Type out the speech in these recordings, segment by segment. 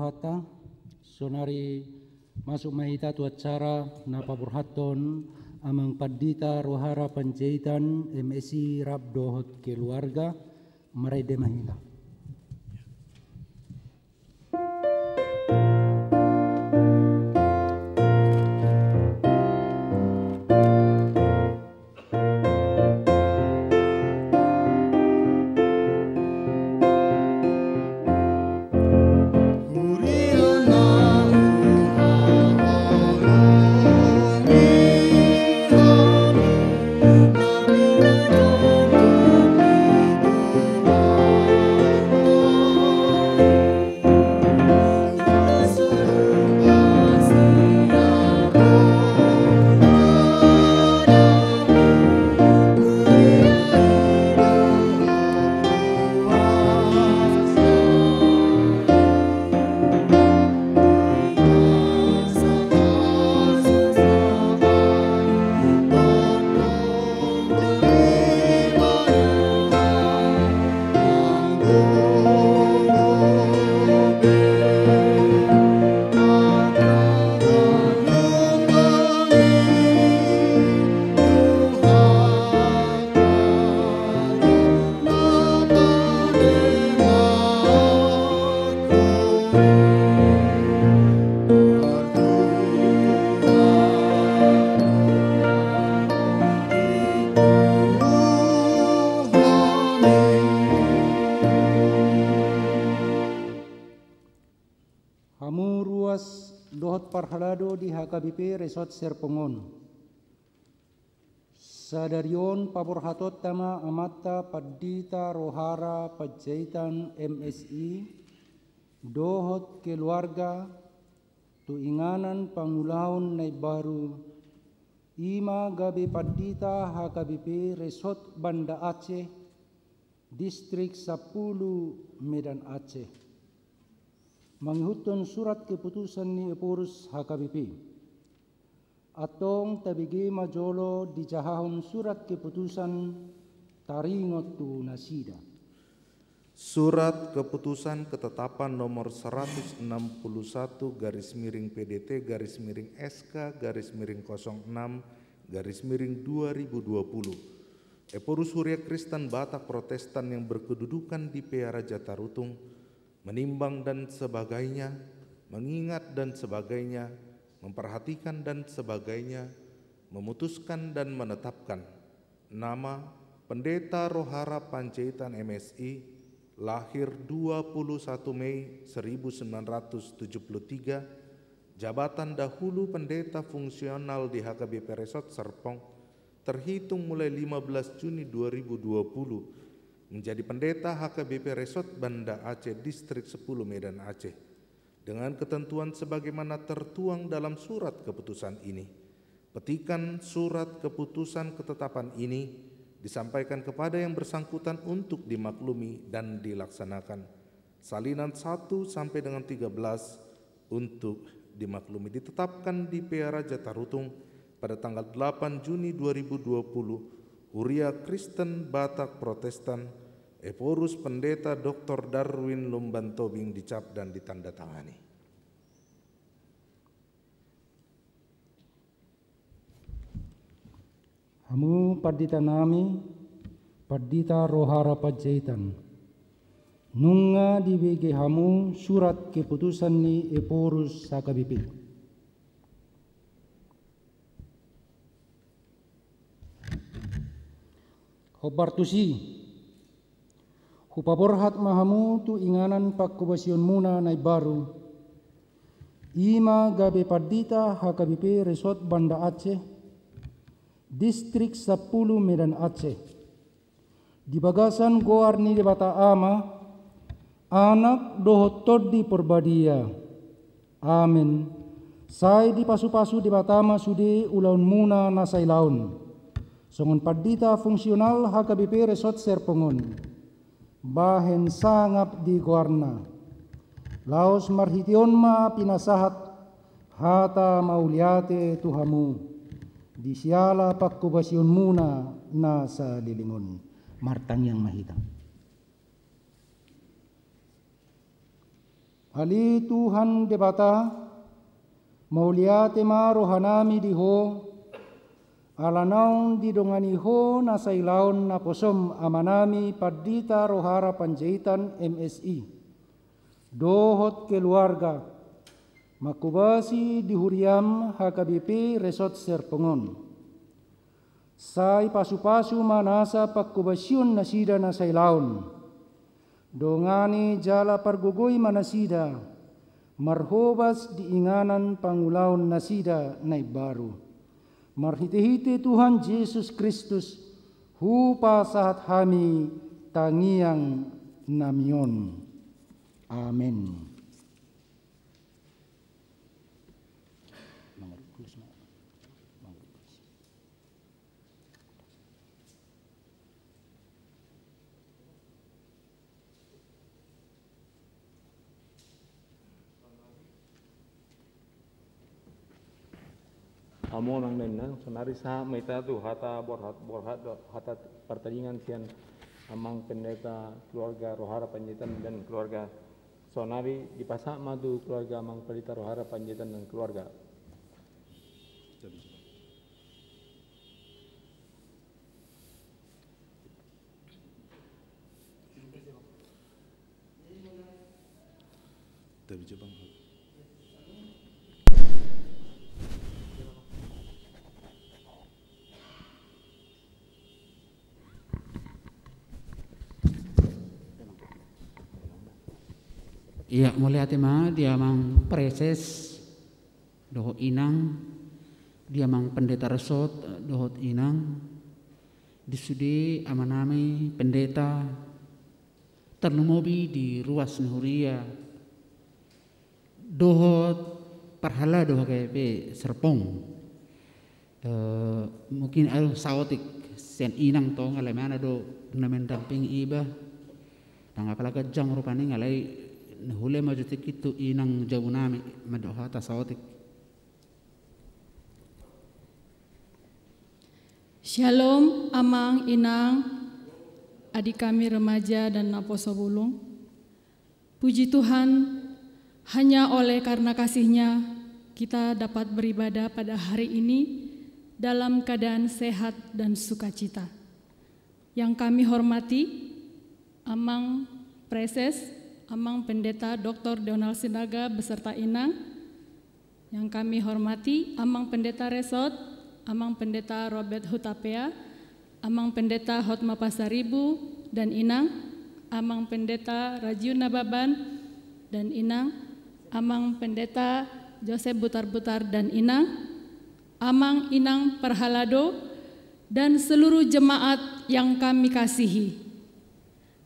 Tuhan sonari masuk mahita tu acara napa burhaton amang padita rohara panjaitan MSI Rabdohot keluarga merede mahita. Hamu ruas dohot parhalado di HKBP Resort Serpongon. Sadarion paborhatot tama amata padita rohara pajaitan MSI dohot keluarga tu inganan pangulaon nai baru ima gabe padita HKBP Resort Banda Aceh Distrik 10 Medan Aceh. Menghuton surat keputusan ni Epurus HKBP. Atong tabigi majolo di jahahon surat keputusan taringot tu nasida. Surat keputusan ketetapan nomor 161 garis miring PDT garis miring SK garis miring 06 garis miring 2020. Epurus Huria Kristen Batak Protestan yang berkedudukan di Peara Jatarutung menimbang dan sebagainya, mengingat dan sebagainya, memperhatikan dan sebagainya, memutuskan dan menetapkan nama Pendeta Rohara Panjaitan MSI lahir 21 Mei 1973, jabatan dahulu pendeta fungsional di HKBP Resort Serpong terhitung mulai 15 Juni 2020 menjadi pendeta HKBP Resort Banda Aceh Distrik 10 Medan Aceh dengan ketentuan sebagaimana tertuang dalam surat keputusan ini. Petikan surat keputusan ketetapan ini disampaikan kepada yang bersangkutan untuk dimaklumi dan dilaksanakan. Salinan 1 sampai dengan 13 untuk dimaklumi ditetapkan di Peara Jatarutung pada tanggal 8 Juni 2020. Huria Kristen Batak Protestan Epurus Pendeta Dr. Darwin Lumban Tobing dicap dan ditandatangani. Hamu padita nami padita rohara pajaitan. Nunga di BG hamu surat keputusan ni Epurus HKBP. Hobartusi, hupaborhat mahamu tu inganan pakkubasion muna nai baru. Ima gabe padita HKBP Resort Banda Aceh, Distrik 10 Medan Aceh. Di bagasan goar ni de bata ama, anak dohot todi perbadia. Amin. Sai di pasu-pasu di batama sudi ulaun muna nasai laun. Songon padita fungsional HKBP Resort Serpongon. Bahen sangap di goarna. Laos marhition ma pinasahat hata mauliate tuhamu. Di siala pakkubasion muna nasa lilingon. Martang yang mahita. Ali Tuhan debata, mauliate ma rohanami diho, alanaun didongani ho na sailaon na posom amanami padita rohara panjaitan MSI. Dohot keluarga, makubasi di Huriam HKBP Resort Serpongon. Sai pasu-pasu manasa pakubasyun nasida na sailaon. Dongani jala pargugoi manasida, marhobas diinganan pangulaon nasida na baru. Marhiti-hiti Tuhan Yesus Kristus, hupa sahat kami tangiang namion. Amin. Amo nang nenang sonari sa meta tu hata borhat hata pertandingan sian amang pendeta keluarga Rohara Panjaitan dan keluarga sonari dipasak madu keluarga amang pendeta Rohara Panjaitan dan keluarga. Tapi coba. Iya, mulai tema dia mang preses dohot inang, dia mang pendeta resort dohot inang, disudi amanami pendeta ternumobi di ruas Nuhuria, dohot parhala dohot KP Serpong, mungkin al saotik sen inang to ngalai mana do namen damping iba, tangga kalaga jang rupane ngalai hule majutik itu inang jauh nami madoha tasawatik. Shalom amang inang, adik kami remaja dan naposo bulung. Puji Tuhan, hanya oleh karena kasih-Nya kita dapat beribadah pada hari ini dalam keadaan sehat dan sukacita. Yang kami hormati, amang preses, amang pendeta Dr. Donald Sinaga beserta inang. Yang kami hormati, amang pendeta Resort, amang pendeta Robert Hutapea, amang pendeta Hotma Pasaribu dan inang, amang pendeta Rajiun Nababan dan inang, amang pendeta Joseph Butar-Butar dan inang, amang inang Perhalado dan seluruh jemaat yang kami kasihi.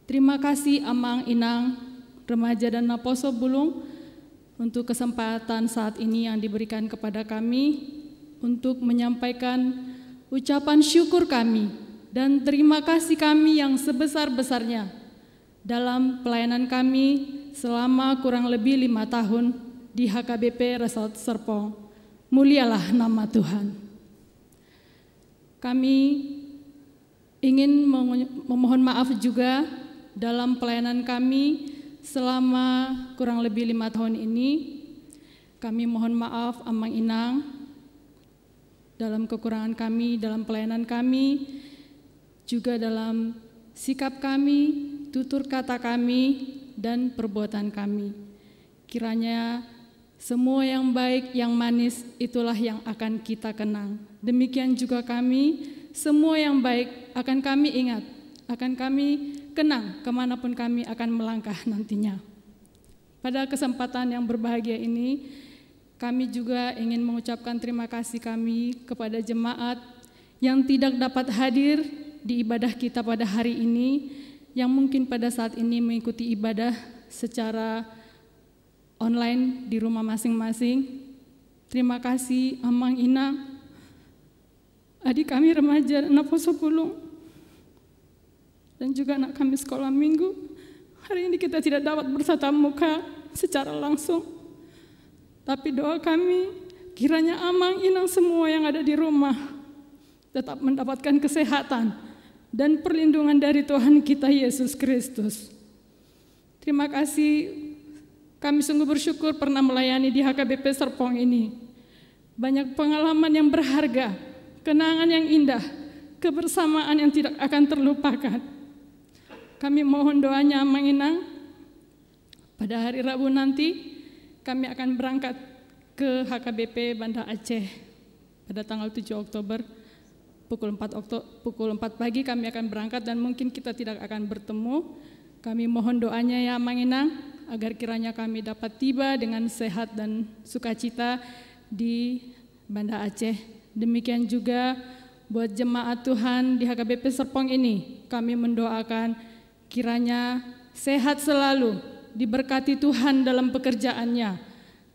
Terima kasih amang inang remaja dan naposo bulung untuk kesempatan saat ini yang diberikan kepada kami untuk menyampaikan ucapan syukur kami dan terima kasih kami yang sebesar-besarnya dalam pelayanan kami selama kurang lebih 5 tahun di HKBP Resort Serpong. Mulialah nama Tuhan. Kami ingin memohon maaf juga dalam pelayanan kami selama kurang lebih 5 tahun ini. Kami mohon maaf amang inang dalam kekurangan kami, dalam pelayanan kami, juga dalam sikap kami, tutur kata kami, dan perbuatan kami. Kiranya semua yang baik, yang manis, itulah yang akan kita kenang. Demikian juga kami, semua yang baik akan kami ingat, akan kami kenang kemanapun kami akan melangkah nantinya. Pada kesempatan yang berbahagia ini, kami juga ingin mengucapkan terima kasih kami kepada jemaat yang tidak dapat hadir di ibadah kita pada hari ini, yang mungkin pada saat ini mengikuti ibadah secara online di rumah masing-masing. Terima kasih amang inang, adik kami remaja naposo bulung, dan juga anak kami sekolah minggu. Hari ini kita tidak dapat bertatap muka secara langsung, tapi doa kami kiranya amang inang semua yang ada di rumah tetap mendapatkan kesehatan dan perlindungan dari Tuhan kita Yesus Kristus. Terima kasih Kami sungguh bersyukur pernah melayani di HKBP Serpong ini. Banyak pengalaman yang berharga, kenangan yang indah, kebersamaan yang tidak akan terlupakan. Kami mohon doanya Mang Inang, pada hari Rabu nanti kami akan berangkat ke HKBP Banda Aceh pada tanggal 7 Oktober pukul 4 pagi kami akan berangkat dan mungkin kita tidak akan bertemu. Kami mohon doanya ya Mang Inang agar kiranya kami dapat tiba dengan sehat dan sukacita di Banda Aceh. Demikian juga buat jemaat Tuhan di HKBP Serpong ini, kami mendoakan kiranya sehat selalu, diberkati Tuhan dalam pekerjaannya.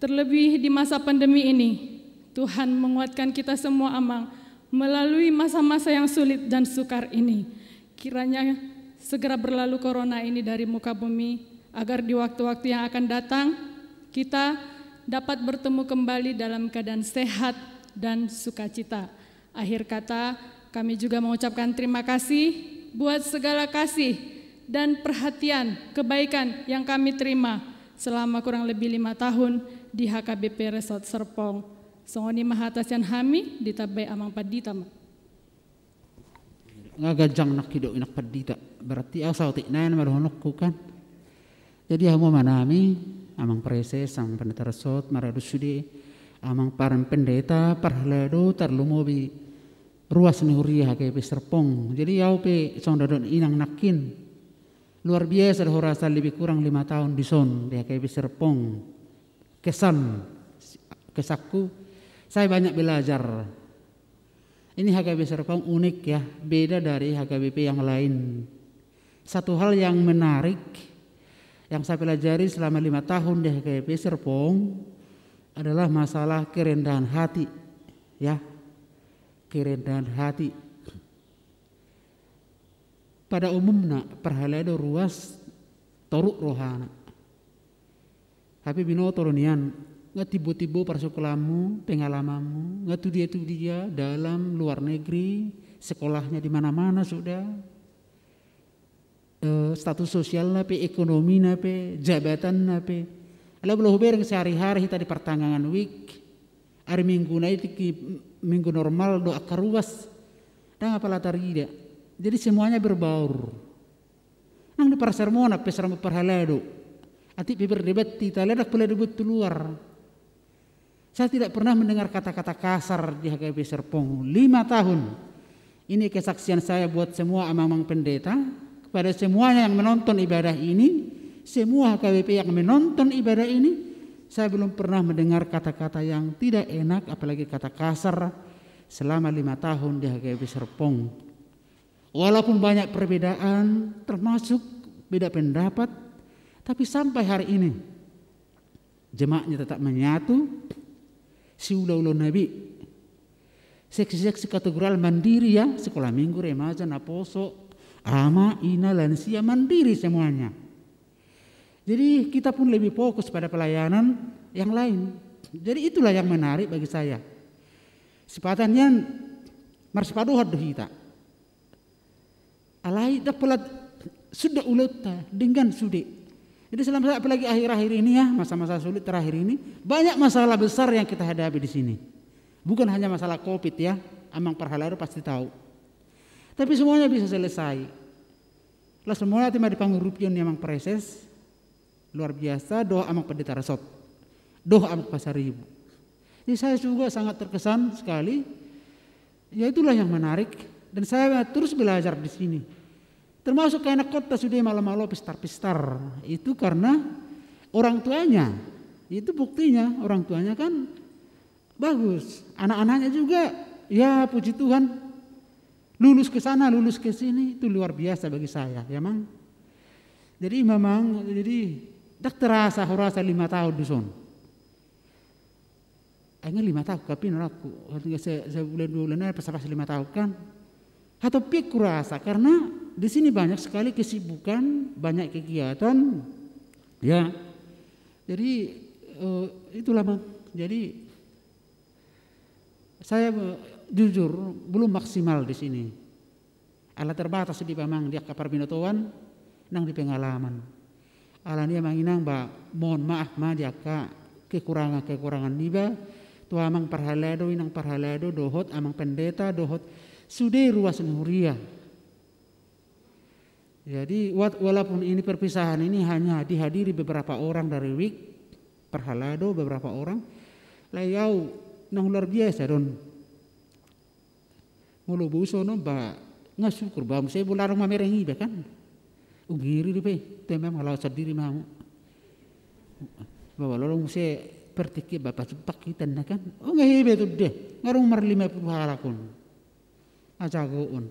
Terlebih di masa pandemi ini, Tuhan menguatkan kita semua Amang melalui masa-masa yang sulit dan sukar ini. Kiranya segera berlalu corona ini dari muka bumi, agar di waktu-waktu yang akan datang kita dapat bertemu kembali dalam keadaan sehat dan sukacita. Akhir kata, kami juga mengucapkan terima kasih buat segala kasih dan perhatian kebaikan yang kami terima selama kurang lebih 5 tahun di HKBP Resort Serpong. Songoni mahatasian hami ditabay amang padita. Ngagajang nak hidup inak padita. Berarti asal tikna na marunok ko kan. Jadi amo manami amang preses ang pendeta resort maradusudi amang parang pendeta parhlado tarlumobi ruas ni huria HKBP Serpong. Jadi yau pe song dadon inang nakin luar biasa dah rasa lebih kurang 5 tahun di son di HKBP Serpong. Kesakku saya banyak belajar. Ini HKBP Serpong unik ya, beda dari HKBP yang lain. Satu hal yang menarik yang saya pelajari selama 5 tahun di HKBP Serpong adalah masalah kerendahan hati, ya, kerendahan hati. Pada umumnya perhalado ruas toruk rohana, tapi binoto ronian nggak tiba-tiba persukulamu, pengalamanmu, nggak tuh dia dalam luar negeri, sekolahnya di mana-mana sudah. Status sosial nape, ekonomi nape, jabatan nape. Ala belum bereng sehari-hari kita di pertengahan week, hari minggu naik minggu normal doa karuas, dan apalah tarida. Jadi semuanya berbaur. Nang di persermona peseramu perhalado, ati berdebat kita ledak pula debat luar. Saya tidak pernah mendengar kata-kata kasar di HKBP Serpong 5 tahun. Ini kesaksian saya buat semua amang-amang pendeta, kepada semuanya yang menonton ibadah ini, semua HKBP yang menonton ibadah ini, saya belum pernah mendengar kata-kata yang tidak enak, apalagi kata kasar selama 5 tahun di HKBP Serpong. Walaupun banyak perbedaan, termasuk beda pendapat, tapi sampai hari ini jemaatnya tetap menyatu. Si ulo-ulo Nabi, seksi-seksi kategoral mandiri ya, sekolah minggu, remaja, naposo, ama, ina, lansia, mandiri semuanya. Jadi kita pun lebih fokus pada pelayanan yang lain. Jadi itulah yang menarik bagi saya. Sepatannya marsipadohat dohita. Alai dapat sudah ulota dengan sudah. Jadi selama apalagi akhir-akhir ini ya, masa-masa sulit terakhir ini, banyak masalah besar yang kita hadapi di sini. Bukan hanya masalah COVID ya, amang perhalado pasti tahu. Tapi semuanya bisa selesai. Lah semuanya tema di pangurupion yang amang preses, luar biasa, doa amang pendeta resort, doa amang pasaribu. Jadi saya juga sangat terkesan sekali. Ya itulah yang menarik, dan saya terus belajar di sini. Termasuk anak kota sudah malam-malam pistar-pistar. Itu karena orang tuanya. Itu buktinya orang tuanya kan bagus. Anak-anaknya juga ya puji Tuhan. Lulus ke sana, lulus ke sini. Itu luar biasa bagi saya. Ya mang. Jadi memang tak terasa horasa 5 tahun di son. Akhirnya 5 tahun kapin aku. Sebulan-bulan pas 5 tahun kan. Atau pik kurasa karena di sini banyak sekali kesibukan, banyak kegiatan, ya. Jadi itulah bang. Jadi saya jujur belum maksimal di sini. Ala terbatas di Bamang dia kapar binotoan, nang di pengalaman. Alania manginang ba mohon maaf ma jaka kekurangan niba tu amang parhalado inang parhalado dohot amang pendeta dohot sudah ruas nuria. Jadi walaupun ini perpisahan ini hanya dihadiri beberapa orang dari WIK parhalado beberapa orang layau nang luar biasa don mulu buso no ba ngasukur ba saya bularang mamerengi ba kan ugiri di pe temem kalau sendiri mau bawa lorong saya pertiki bapak cepak kita kan oh ngehebe tu deh ngarung mar 50 halakun ajagoon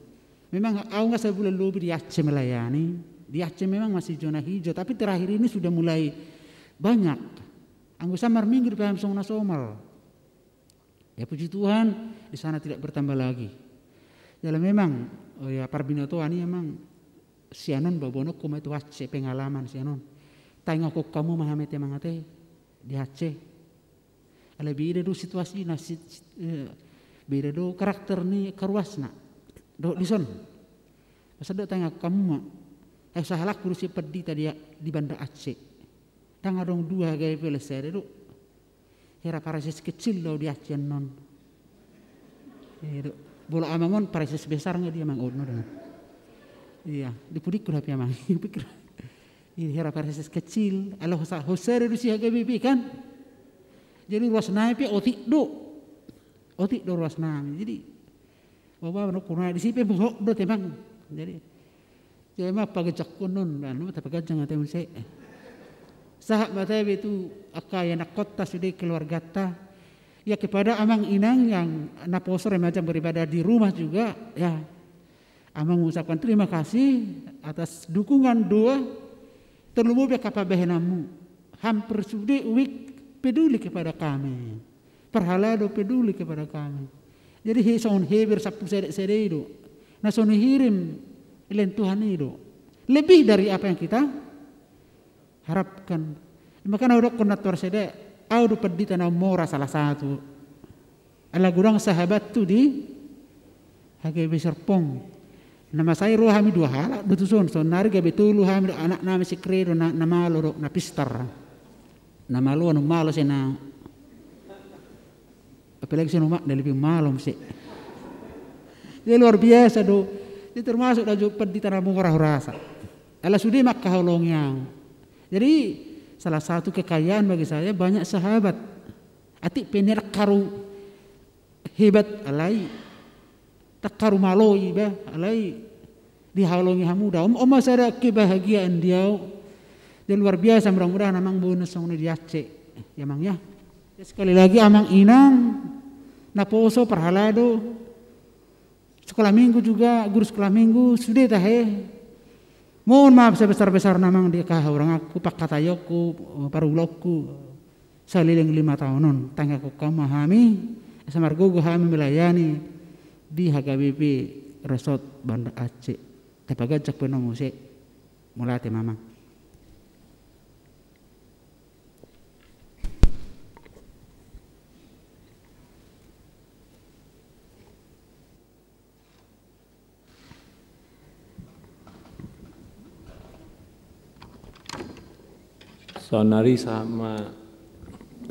memang aku nggak sebulan lebih di Aceh melayani di Aceh memang masih zona hijau tapi terakhir ini sudah mulai banyak anggota samar minggu di Paham Song Nasomal ya puji Tuhan di sana tidak bertambah lagi jadi memang oh ya parbinoto ini memang sianon babono kuma itu Aceh pengalaman sianon tanya kok kamu mahamet yang mangate di Aceh lebih beda do situasi beda do karakter ni karuasna do dison masa do tanya kamu mah sahalak kursi pedi tadi di Banda Aceh tangga dong dua gaya pelesere do hera parasis kecil do di Aceh non bola amangon parasis besarnya dia mang odno dengan iya dipudik kuda pia mang pikir ini hera parasis kecil Allah hosere do si HGBP kan jadi ruas naik pia otik do ruas naik jadi bawa no kurang di situ bohok do temang jadi mah pagajak konon dan mah tapagajang atem se sahab matabe itu akaya nak kota sudah keluarga ta ya kepada amang inang yang naposo macam beribadah di rumah juga ya amang mengucapkan terima kasih atas dukungan doa terlebih kapabehenamu hampir sudah WIK peduli kepada kami perhalado peduli kepada kami jadi hison heber sapu sede itu nason hirim ilen Tuhan itu lebih dari apa yang kita harapkan makanya udah konator sede audu pedita na mora salah satu ala gurang sahabat tu di HGB Serpong nama saya rohami dua hal betuson so nari gabe tulu hami anak nama si kredo nama lo na pistar nama lo anu malo sena apalagi seno mak lebih malum sih dia luar biasa do dia termasuk daju pedita na mora rasa ala sudah mak kaholongnya jadi salah satu kekayaan bagi saya banyak sahabat atik pener karu hebat alai tak karu maloi bah alai dihalongi hamuda masada kebahagiaan dia luar biasa mudah-mudahan amang bonus song di Aceh ya mang ya sekali lagi amang inang naposo parhalado sekolah minggu juga guru sekolah minggu sudah tahe mohon maaf sebesar-besar namang dia kah orang aku pak katayoku parulokku saliling 5 tahunon tangga ko kamahami samargogo hami melayani di HGBP Resort Banda Aceh tapagajak penong use mulate mamang Sonari sama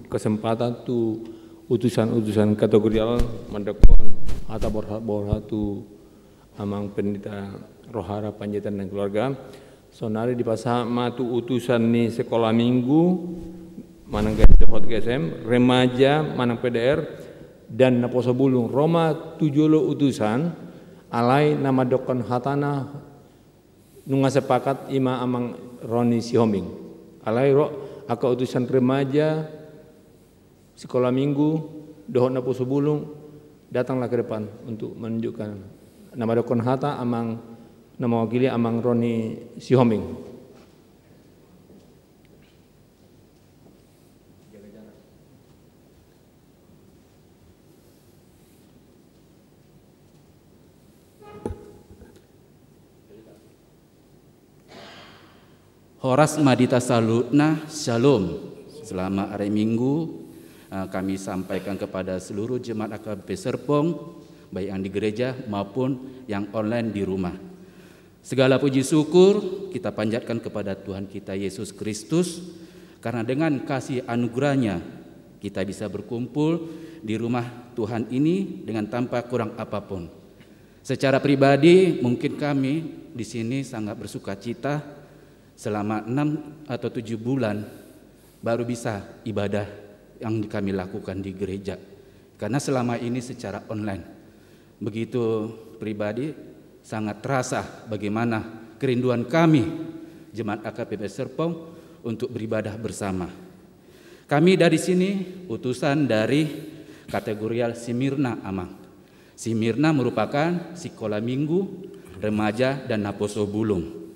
kesempatan tu utusan-utusan kategori awal mendekon atau borhat tu amang pendeta rohara panjaitan dan keluarga sonari di pasama tu utusan ni sekolah minggu manang depot GSM remaja manang PDR dan naposo bulung Roma 7 utusan alai nama dokon hatana nunga sepakat ima amang Roni Sihoming alai aka utusan remaja sekolah minggu dohon naposo bulung datanglah ke depan untuk menunjukkan nama dokon hata amang nama wakili amang Roni Sihoming. Horas Madita Salutna Shalom. Selama hari Minggu kami sampaikan kepada seluruh jemaat AKBP Serpong baik yang di gereja maupun yang online di rumah. Segala puji syukur kita panjatkan kepada Tuhan kita Yesus Kristus, karena dengan kasih anugerahnya kita bisa berkumpul di rumah Tuhan ini dengan tanpa kurang apapun. Secara pribadi mungkin kami di sini sangat bersuka cita selama 6 atau 7 bulan baru bisa ibadah yang kami lakukan di gereja. Karena selama ini secara online. Begitu pribadi sangat terasa bagaimana kerinduan kami Jemaat AKBP Serpong untuk beribadah bersama. Kami dari sini utusan dari kategorial Simirna Amang. Simirna merupakan sekolah minggu, remaja dan Naposo Bulung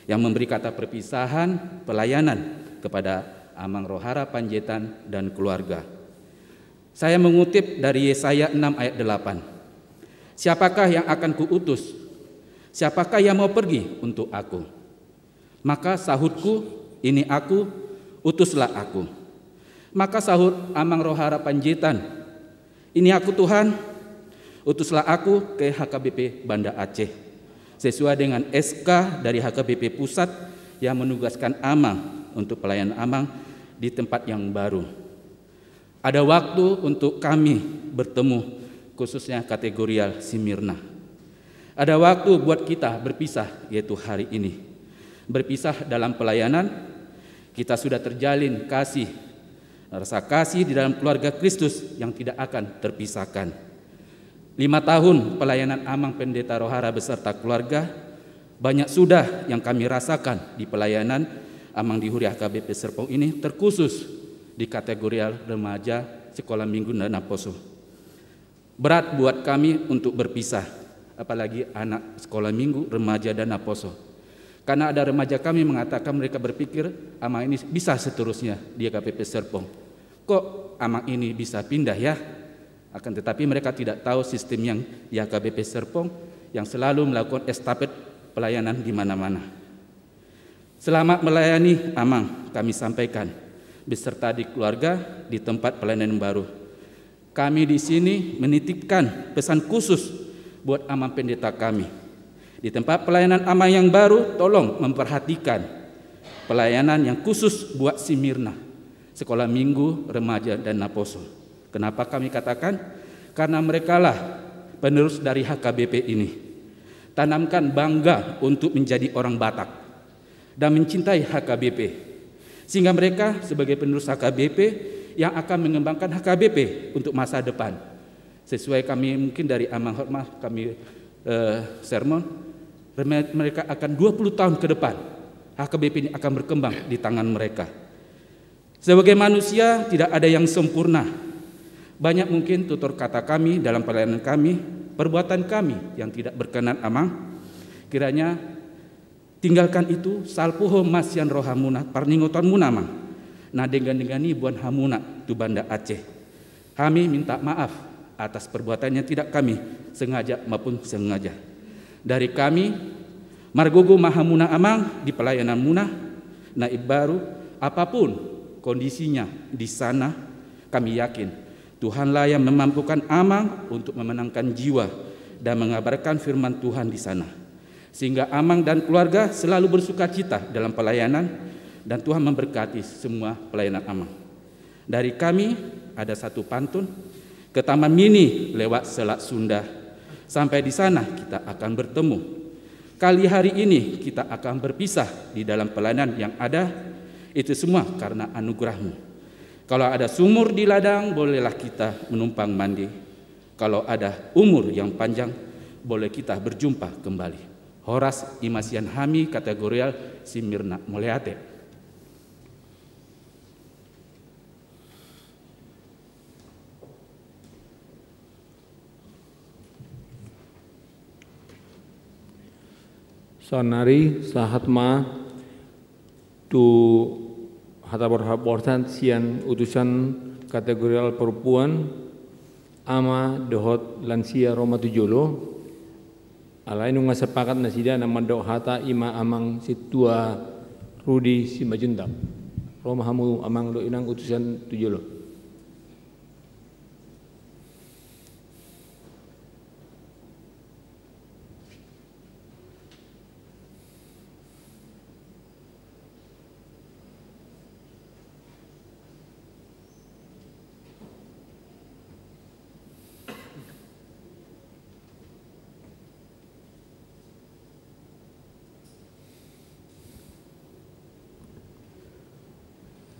yang memberi kata perpisahan pelayanan kepada Amang Rohara Panjaitan dan keluarga. Saya mengutip dari Yesaya 6 ayat 8. Siapakah yang akan kuutus? Siapakah yang mau pergi untuk aku? Maka sahutku, ini aku, utuslah aku. Maka sahut Amang Rohara Panjaitan, ini aku Tuhan, utuslah aku ke HKBP Banda Aceh. Sesuai dengan SK dari HKBP Pusat yang menugaskan Amang untuk pelayanan Amang di tempat yang baru. Ada waktu untuk kami bertemu, khususnya kategorial Simirna. Ada waktu buat kita berpisah, yaitu hari ini. Berpisah dalam pelayanan, kita sudah terjalin kasih, rasa kasih di dalam keluarga Kristus yang tidak akan terpisahkan. 5 tahun pelayanan Amang Pendeta Rohara beserta keluarga, banyak sudah yang kami rasakan di pelayanan Amang di Huri HKBP Serpong ini, terkhusus di kategorial remaja, sekolah minggu dan Naposo. Berat buat kami untuk berpisah, apalagi anak sekolah minggu, remaja dan Naposo. Karena ada remaja kami mengatakan mereka berpikir Amang ini bisa seterusnya di HKBP Serpong. Kok Amang ini bisa pindah ya? Akan tetapi mereka tidak tahu sistem yang di HKBP Serpong yang selalu melakukan estafet pelayanan di mana-mana. Selama melayani Amang, kami sampaikan beserta di keluarga di tempat pelayanan yang baru. Kami di sini menitipkan pesan khusus buat Amang pendeta kami. Di tempat pelayanan Amang yang baru, tolong memperhatikan pelayanan yang khusus buat Simirna, sekolah minggu, remaja dan Naposo. Kenapa kami katakan? Karena merekalah penerus dari HKBP ini. Tanamkan bangga untuk menjadi orang Batak dan mencintai HKBP. Sehingga mereka sebagai penerus HKBP yang akan mengembangkan HKBP untuk masa depan. Sesuai kami mungkin dari Amang Hormah kami sermon, mereka akan 20 tahun ke depan HKBP ini akan berkembang di tangan mereka. Sebagai manusia tidak ada yang sempurna. Banyak mungkin tutur kata kami dalam pelayanan kami, perbuatan kami yang tidak berkenan Amang. Kiranya tinggalkan itu, salpuho masyan rohamuna parningoton munamang. Nah dengan-dengani buan hamuna tu Banda Aceh. Kami minta maaf atas perbuatannya tidak kami sengaja maupun sengaja. Dari kami, margogo mahamuna Amang di pelayanan munah, naib baru, apapun kondisinya di sana, kami yakin Tuhanlah yang memampukan Amang untuk memenangkan jiwa dan mengabarkan firman Tuhan di sana. Sehingga Amang dan keluarga selalu bersuka cita dalam pelayanan dan Tuhan memberkati semua pelayanan Amang. Dari kami ada satu pantun ke Taman Mini lewat Selat Sunda. Sampai di sana kita akan bertemu. Kali hari ini kita akan berpisah di dalam pelayanan yang ada. Itu semua karena anugerah-Mu. Kalau ada sumur di ladang, bolehlah kita menumpang mandi. Kalau ada umur yang panjang, boleh kita berjumpa kembali. Horas Imasian Hami kategorial Simirna Moleate. Sonari sahatma tu hataborhan sian utusan kategorial perempuan ama dohot lansia Roma Tujolo alain nunga sepakat nasida nama dok hata ima Amang situa Rudi Simajuntak Roma hamu Amang do inang utusan Tujolo.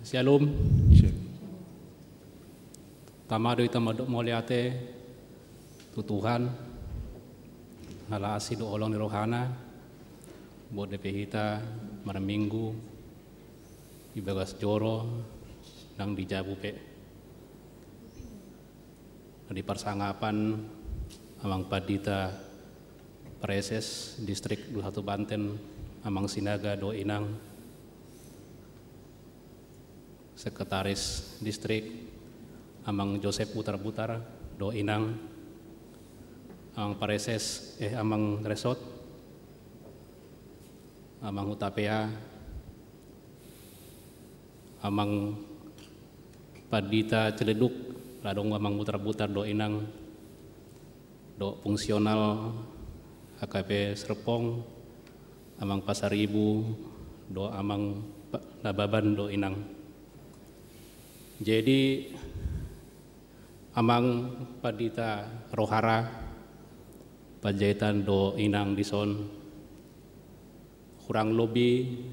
Shalom. Tamado ita madok moliate tu Tuhan hala asido olong ni rohana buat DP kita malam minggu di bagas joro nang di Jabu pe di persangapan amang padita Preses distrik 21 Banten amang sinaga do inang sekretaris distrik amang Joseph Butar-Butar do inang amang Pareses amang Resort amang Hutapea amang Padita Celeduk ladong amang Butar-Butar do inang do fungsional AKP Serpong amang Pasar Ibu do amang Nababan do inang. Jadi amang Padita Rohara Panjaitan do inang dison kurang lebih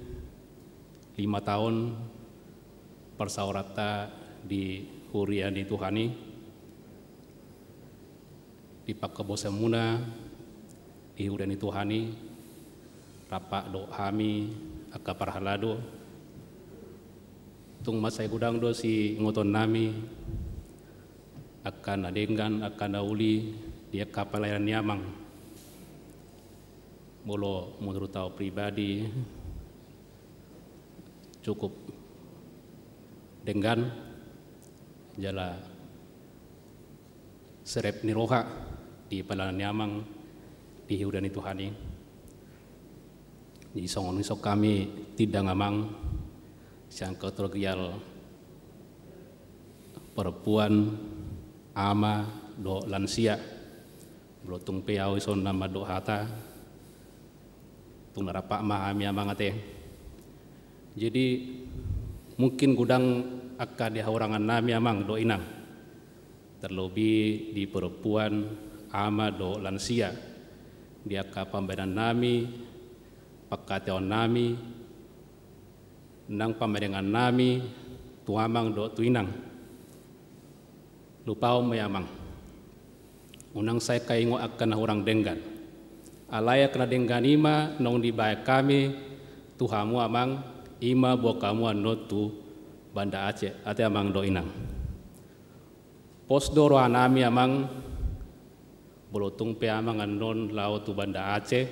5 tahun persaurata di Huriani Tuhani di Pakebosamuna di Huriani Tuhani rapak do hami akapar halado tung masai gudang do si ngoton nami akan adenggan akan dauli dia kapalayan nyamang bolo menurut tahu pribadi cukup dengan jala serep niroha di palayan nyamang di Huriani Tuhani di songon isok kami tidak ngamang siang ketergial perempuan ama do lansia belotung peau ison nama do hata tung narapak mahami amangate. Jadi mungkin gudang akka di haurangan nami amang do inang terlebih di perempuan ama do lansia dia ka pambenan nami pakateon nami nang pamedengan nami tuamang do tuinang lupau mayamang unang saya kaingo akan orang denggan alaya kena denggan ima nong di baik kami tuhamu amang ima bo kamu anotu Banda Aceh ate amang do inang posdoro anami amang bolotung pe amang anon lau tu Banda Aceh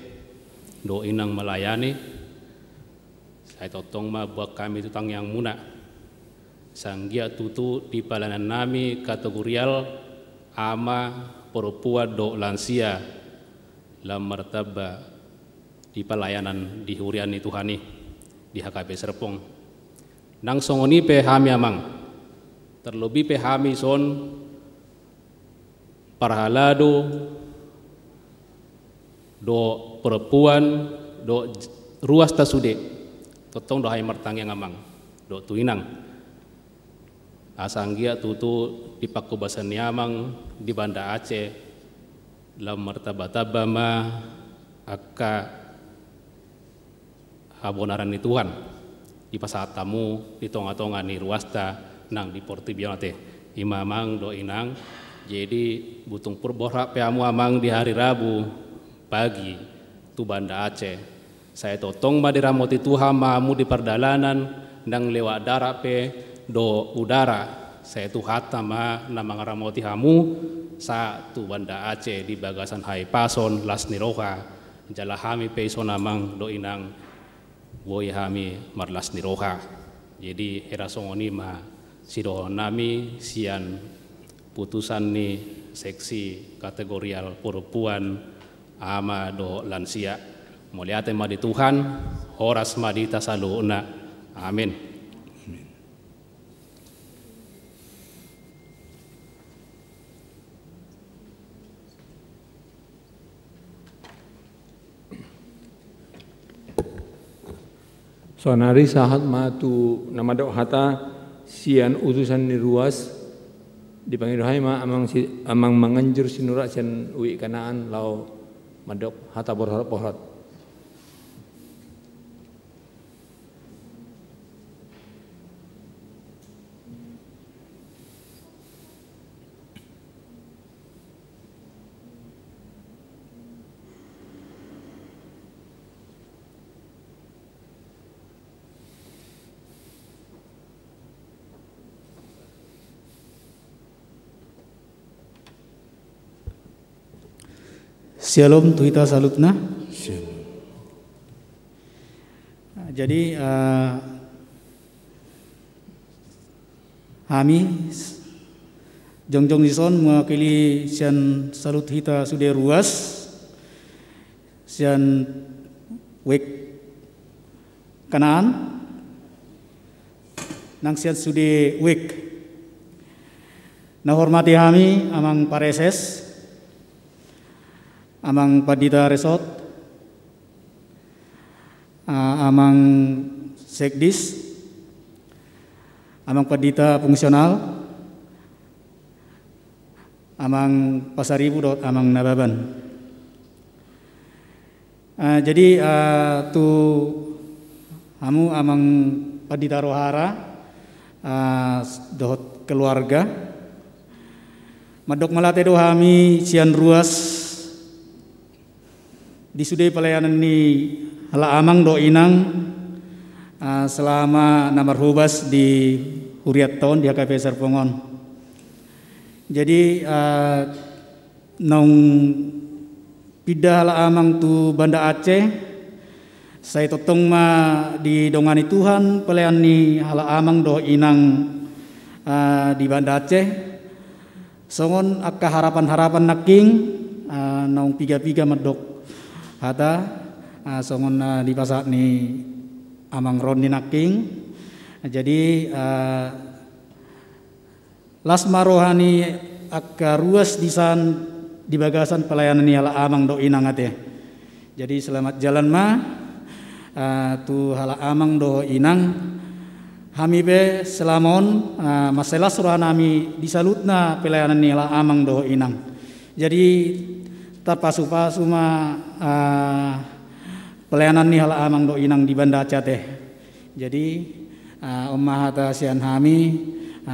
do inang melayani saya totong ma buat kami tutang yang muna sanggia tutu di palanan nami kategorial ama perempuan do lansia lam martaba di pelayanan di Huriani Tuhani di HKP Serpong nang songoni pe hami amang terlebih pe hami son parhalado do perempuan do ruas tasude totong do hai martang yang amang do tuinang asanggia tutu di Pakubasan Niamang di Banda Aceh lam martabata ma akka habonaran ni Tuhan di pasat tamu di tonga-tonga ni ruasta nang di Portibionate imamang do inang jadi butung purborak peamu amang di hari Rabu pagi tu Banda Aceh saya totong madiramoti Tuhan mamu di perdalanan nang lewat darat pe do udara saya tu hata ma namang ramoti hamu sa tu Banda Aceh di bagasan hai pason las niroha jala hami pe so namang do inang woi hami marlas niroha jadi era songoni ma sido nami sian putusan ni seksi kategorial perempuan ama do lansia muliate ma di Tuhan horas ma di tasaluna amin. Sonari sahat matu nama dok hata sian utusan ni ruas dipanggil hai ma amang manganjur sinurak sian ui kanaan lau madok hata borhat. Shalom tuhita salutna. Jadi kami jongjong dison mewakili sian salut hita sudah ruas sian wek Kanaan nang sian sudah wek na hormati kami amang pareses amang padita resort amang sekdis amang padita fungsional amang pasaribu dot amang nababan. Jadi tu kamu amang padita rohara dot keluarga madok malate do kami sian ruas di sudai pelayanan ni hala amang do inang selama namar hubas di Huriat tahun di HKP Serpongon. Jadi nong pidah hala amang tu Banda Aceh saya totong ma di dongani Tuhan pelayan ni hala amang do inang di Banda Aceh songon akka harapan-harapan naking nong piga-piga medok hata songon di pasak ni amang ron ni naking. Jadi lasma rohani akka ruas disan di bagasan pelayanan ni hala amang do inang ate. Jadi selamat jalan ma tu hala amang do inang kami be selamon masalah rohanami disalutna pelayanan ni hala amang do inang. Jadi terpasu-pasu ma pelayanan ni hala amang do inang di Banda Aceh teh. Jadi omah hata sian kami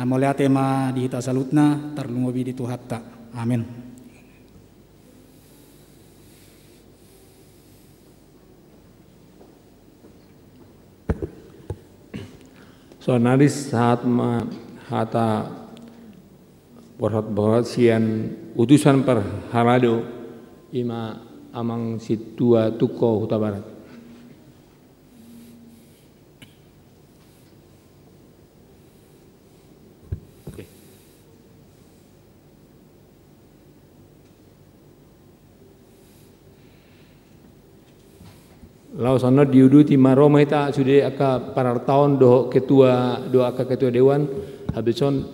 mulai tema di hita salutna terlungobi di tuhatta. Amin. Sonaris saat hata borat sian utusan per halado ima amang situa tuko Huta Barat. Lau sana diudu ti maroma ita sudah aka parar tahun do ketua dewan habison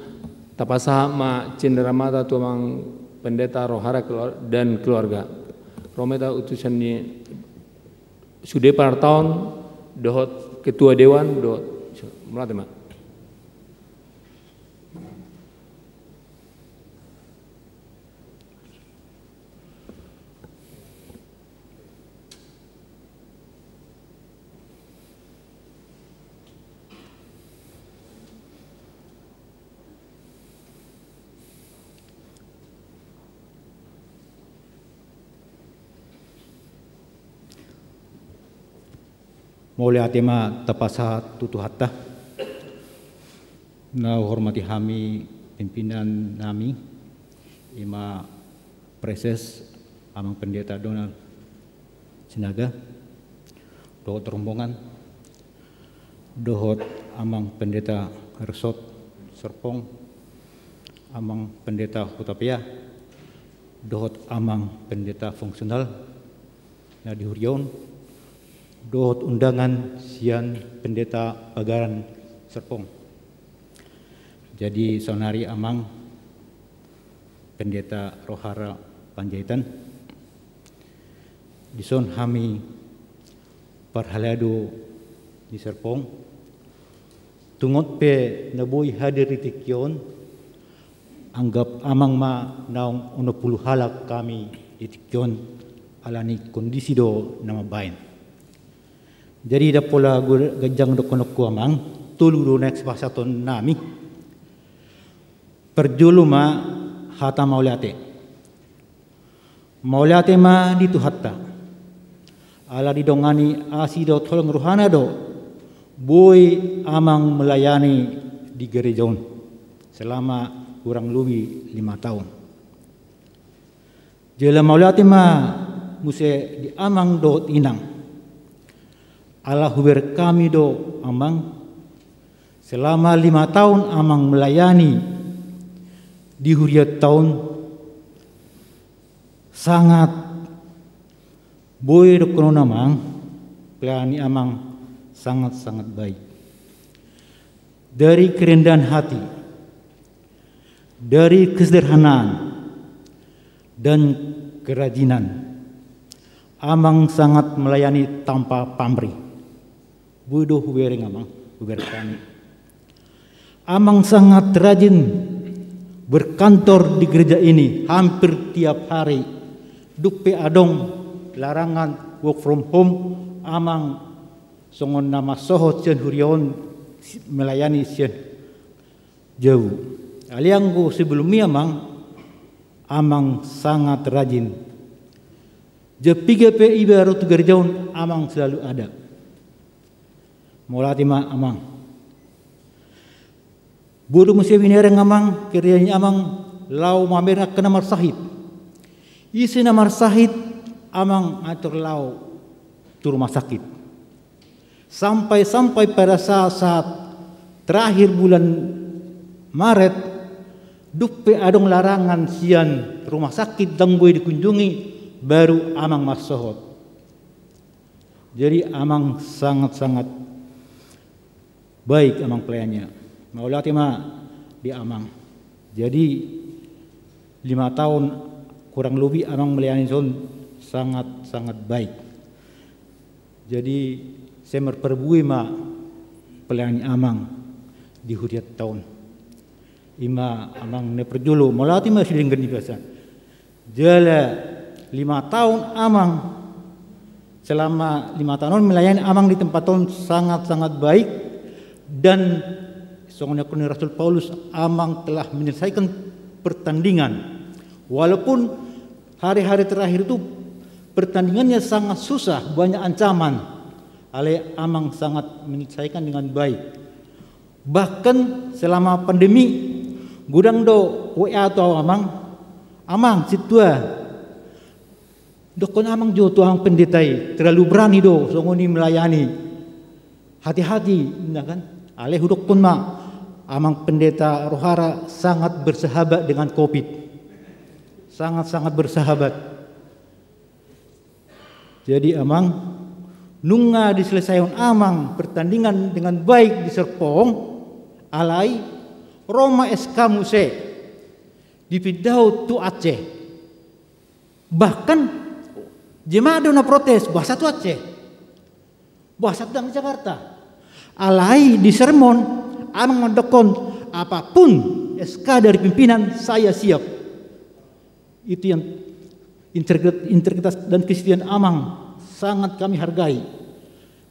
tapasa ma cenderamata tu mang pendeta rohara dan keluarga. Roma ita utusan ni sudah parar tahun do ketua dewan do mulai mak. Mulai tema tapasa tutu hatta na hormati kami pimpinan nami ima preses amang pendeta Donald Sinaga dohot rombongan dohot amang pendeta Resort Serpong amang pendeta Hutapea dohot amang pendeta fungsional na di Hurion dohot undangan sian pendeta Pagaran Serpong. Jadi sonari amang pendeta Rohara Panjaitan dison kami parhalado di Serpong tungot pe naboy hadir itikyon anggap amang ma naong 10 halak kami itikyon alani kondisi do nama bain. Jadi da pola gajang do kono kuamang tulu do next pasaton nami perjuluma hata mauliate ma ditu hatta ala didongani asido tolong ruhana do boy amang melayani di gerejaun selama kurang lebih 5 tahun. Jela mauliate ma muse di amang do inang. Allah huber kami do amang. Selama 5 tahun amang melayani di Huriat tahun sangat boy do kono amang pelayani amang sangat-sangat baik. Dari kerendahan hati, dari kesederhanaan dan kerajinan, amang sangat melayani tanpa pamrih. Budo hubereng amang, huber kami. Amang sangat rajin berkantor di gereja ini hampir tiap hari. Dupe adong larangan work from home, amang songon nama soho sian hurion melayani sian jauh. Aliangku sebelumnya amang sangat rajin. Jepiga pe ibarat gerjaun amang selalu ada. Mulati amang. Bodoh musia winereng amang kerjanya amang lau mamerna kena marsahid. Isi namar sahid amang atur lau tu rumah sakit. Sampai pada saat terakhir bulan Maret, dupe adong larangan sian rumah sakit danggoi dikunjungi, baru amang masohot. Jadi amang sangat-sangat baik amang pelayannya. Maulati di amang. Jadi 5 tahun kurang lebih amang melayani zon sangat-sangat baik. Jadi saya merperbui pelayani amang di Huriat tahun. Ima amang ne perjulu maulati sudah geni biasa. Jala 5 tahun amang selama 5 tahun melayani amang di tempat tahun sangat-sangat baik, dan songnya kuni Rasul Paulus amang telah menyelesaikan pertandingan. Walaupun hari-hari terakhir itu pertandingannya sangat susah, banyak ancaman, ale amang sangat menyelesaikan dengan baik. Bahkan selama pandemi gudang do WA atau amang situa dokon amang jo tuang pendetai terlalu berani do songoni melayani. Hati-hati kan. Ale hudokon amang pendeta rohara sangat bersahabat dengan Covid. Sangat-sangat bersahabat. Jadi amang nunga diselesaikan amang pertandingan dengan baik di Serpong, alai Roma SK Muse di Pidau tu Aceh. Bahkan jemaah dona protes bahasa tu Aceh, bahasa tu Jakarta. Alai di sermon amang mendokon apapun SK dari pimpinan saya siap. Itu yang integritas dan kesetiaan amang sangat kami hargai.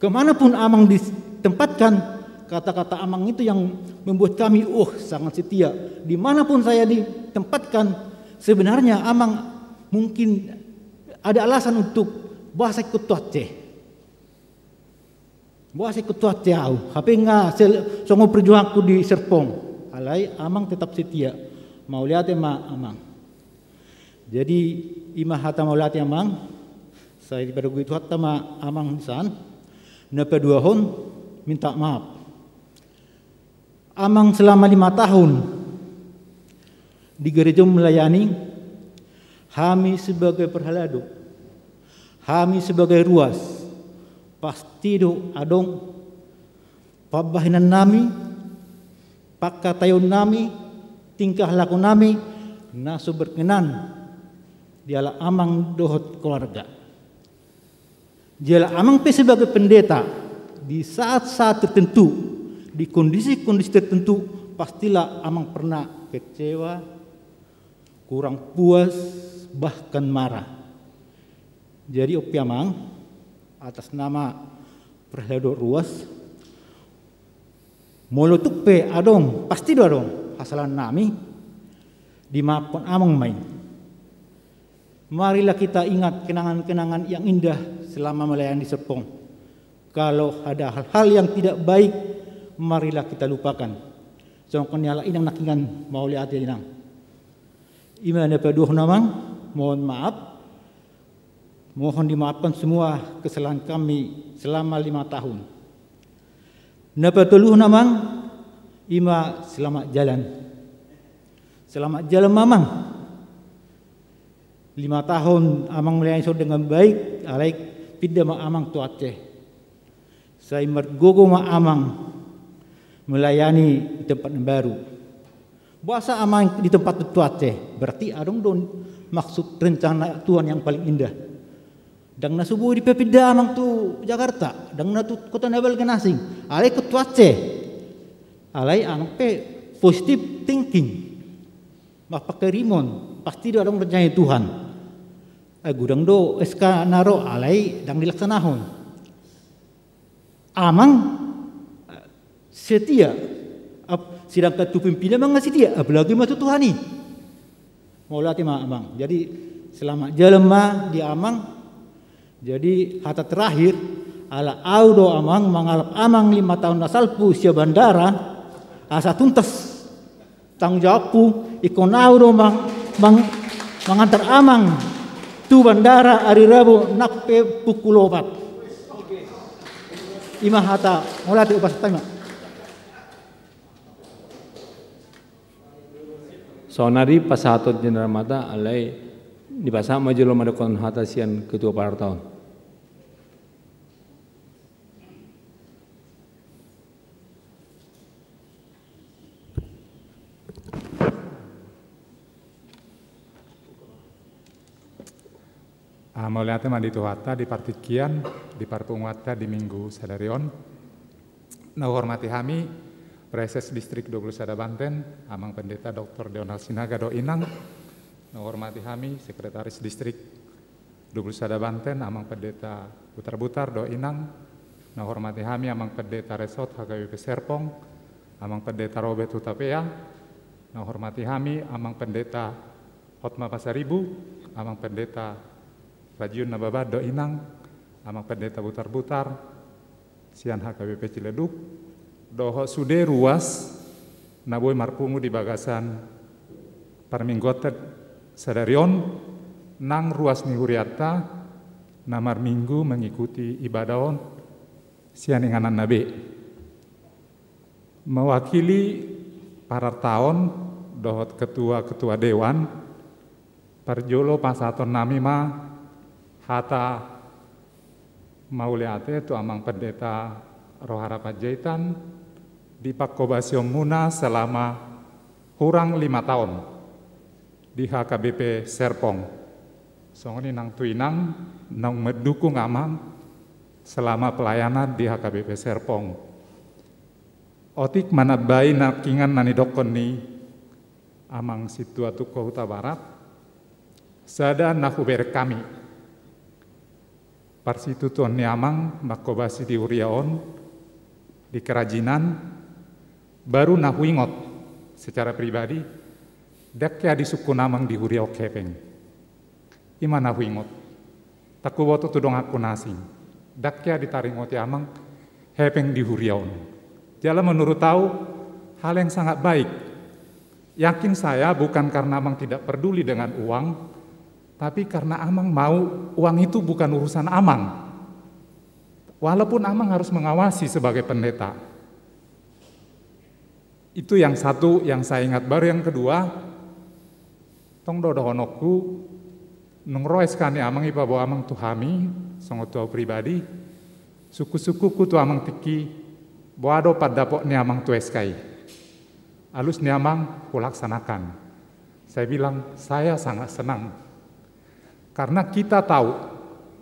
Kemanapun amang ditempatkan, kata-kata amang itu yang membuat kami sangat setia. Dimanapun saya ditempatkan, sebenarnya amang mungkin ada alasan untuk bahasa ketua Aceh. Bahasa ketua Aceh tapi enggak songo perjuangku di Serpong. Alai amang tetap setia. Mau lihat amang. Jadi imah hata mau lihat amang. Saya di pada itu hatta amang san. Napa 2 tahun minta maaf. Amang selama 5 tahun di gereja melayani, kami sebagai perhalado, kami sebagai ruas, pasti do adong pabahinan nami, pakatayon nami, tingkah laku nami, naso berkenan dialah amang dohot keluarga. Dialah amang pe sebagai pendeta di saat-saat tertentu, di kondisi-kondisi tertentu, pastilah amang pernah kecewa, kurang puas, bahkan marah. Jadi opi amang atas nama perhelado ruas molotuk pe adong pasti do adong hasalan nami dimaafkan amang main. Marilah kita ingat kenangan-kenangan yang indah selama melayani di Serpong. Kalau ada hal-hal yang tidak baik, marilah kita lupakan. Jangan nyala inang nakingan mau lihat inang. Imana paduh namang, mohon maaf. Mohon dimaafkan semua kesalahan kami selama 5 tahun. Napatuluh namang ima selamat jalan. Selamat jalan mamang. 5 tahun amang melayani so dengan baik, alaik pidda ma amang tu Aceh. Saya mergogo ma amang melayani tempat baru. Bahasa amang di tempat itu Aceh, berarti adong don maksud rencana Tuhan yang paling indah. Dang na subuh di pepida amang tu Jakarta, dang na tu kota Nabal Genasing, alai ke tu Aceh, alai amang pe positive thinking, mapakai rimon, pasti do adong rencana Tuhan. Gudang do SK naro alai dang dilaksanahon. Amang setia, sedangkan tu pimpinan mang setia, apalagi mah tu Tuhani. Maulati mah amang. Jadi selamat jalan mah di amang. Jadi kata terakhir ala audo amang mangalap amang 5 tahun nasalpu sia bandara asa tuntas tanggung jawabku ikon audo mangantar amang tu bandara hari Rabu nakpe pukul 4. Ima hata mulati upas tanya. Sonari pasatot jenderal mata alai di pasal majelo madakon hata sian ketua partai. Melihatnya mandi tuhata di partikian di parpungwata di minggu sadarion. Nah hormati kami Preses Distrik 20 Sada Banten, Amang Pendeta Dr. Donald Sinaga do Inang. Nah hormati kami Sekretaris Distrik 20 Sada Banten, Amang Pendeta Butar-Butar do Inang. Nah hormati kami Amang Pendeta Resort HKBP Serpong, Amang Pendeta Robert Hutapea. Nah hormati kami Amang Pendeta Hotma Pasaribu, Amang Pendeta Rajiun Nababad do Inang, Amang Pendeta Butar-Butar, Sian HKBP Ciledug, doho sude ruas naboy marpungu di bagasan parminggotet sadarion nang ruas mihuriata namar minggu mengikuti ibadahon sian inganan nabe. Mewakili para tahun dohot ketua-ketua dewan parjolo pasaton nami ma hata mauliate tu Amang Pendeta Rohara Panjaitan di Pakobasio Muna selama kurang 5 tahun di HKBP Serpong. Songoni nang tuinang nang mendukung amang selama pelayanan di HKBP Serpong. Otik manabai nakingan nani dokon ni amang situatu Kota Barat. Sada nakuber kami. Parsitu tuan ni amang makobasi di Uriaon di kerajinan baru nahuingot secara pribadi dakya di suku namang di Uriau Kepeng ima nahuingot taku woto tudong aku nasi dakya di taringoti amang Hepeng di Uriaon. Jala menurut tahu hal yang sangat baik. Yakin saya bukan karena amang tidak peduli dengan uang, tapi karena amang mau uang itu bukan urusan amang. Walaupun amang harus mengawasi sebagai pendeta. Itu yang satu yang saya ingat. Baru yang kedua, tong dodohonoku nungroes kani amang ipa bawa amang tuhami, songot tua pribadi, suku-sukuku tu amang tiki, boado padapok ni amang tueskai. Alus ni amang kulaksanakan. Saya bilang, saya sangat senang. Karena kita tahu,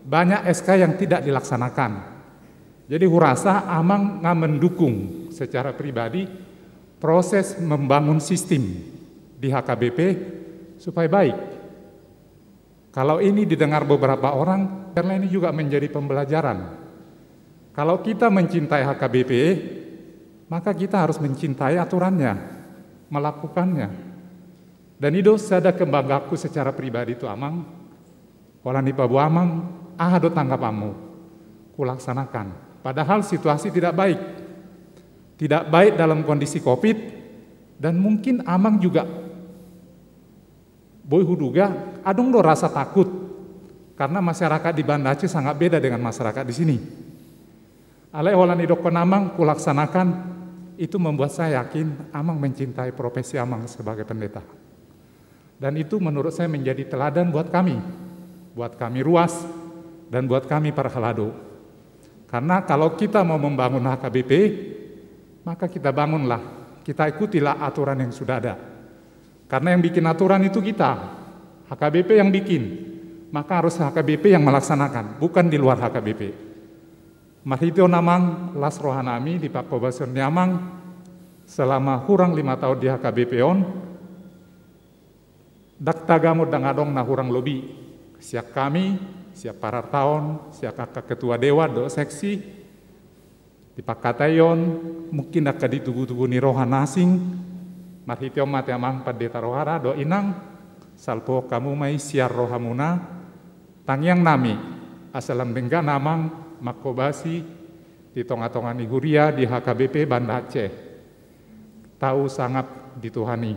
banyak SK yang tidak dilaksanakan. Jadi hurasa amang mendukung secara pribadi proses membangun sistem di HKBP supaya baik. Kalau ini didengar beberapa orang, karena ini juga menjadi pembelajaran. Kalau kita mencintai HKBP, maka kita harus mencintai aturannya, melakukannya. Dan itu sada kebanggaku secara pribadi itu amang, walau di Pabu amang, do tanggapamu, kulaksanakan. Padahal situasi tidak baik. Tidak baik dalam kondisi COVID, dan mungkin amang juga boy huduga adong do rasa takut Karena masyarakat di Banda Aceh sangat beda dengan masyarakat di sini. Alai holan idokon Amang kulaksanakan, itu membuat saya yakin Amang mencintai profesi Amang sebagai pendeta. Dan itu menurut saya menjadi teladan buat kami Ruas, dan buat kami para Halado. Karena kalau kita mau membangun HKBP, maka kita bangunlah, kita ikutilah aturan yang sudah ada. Karena yang bikin aturan itu kita, HKBP yang bikin, maka harus HKBP yang melaksanakan, bukan di luar HKBP. Marhitio namang las rohanami di Pak Kobasion Nyamang selama kurang 5 tahun di HKBP on, dak tagamu dangadong na hurang lobi, siap kami, siap para tahun, siap kakak ketua dewa do seksi, di Pak Katayon, mungkin dak di tubuh-tubuh ni rohan asing, marhitio mati amang pendeta rohara do inang, salpo kamu mai siar rohamuna, tangyang nami, asalam dengga namang makobasi di tonga-tonga Nihuria di HKBP Banda Aceh. Tahu sangat dituhani.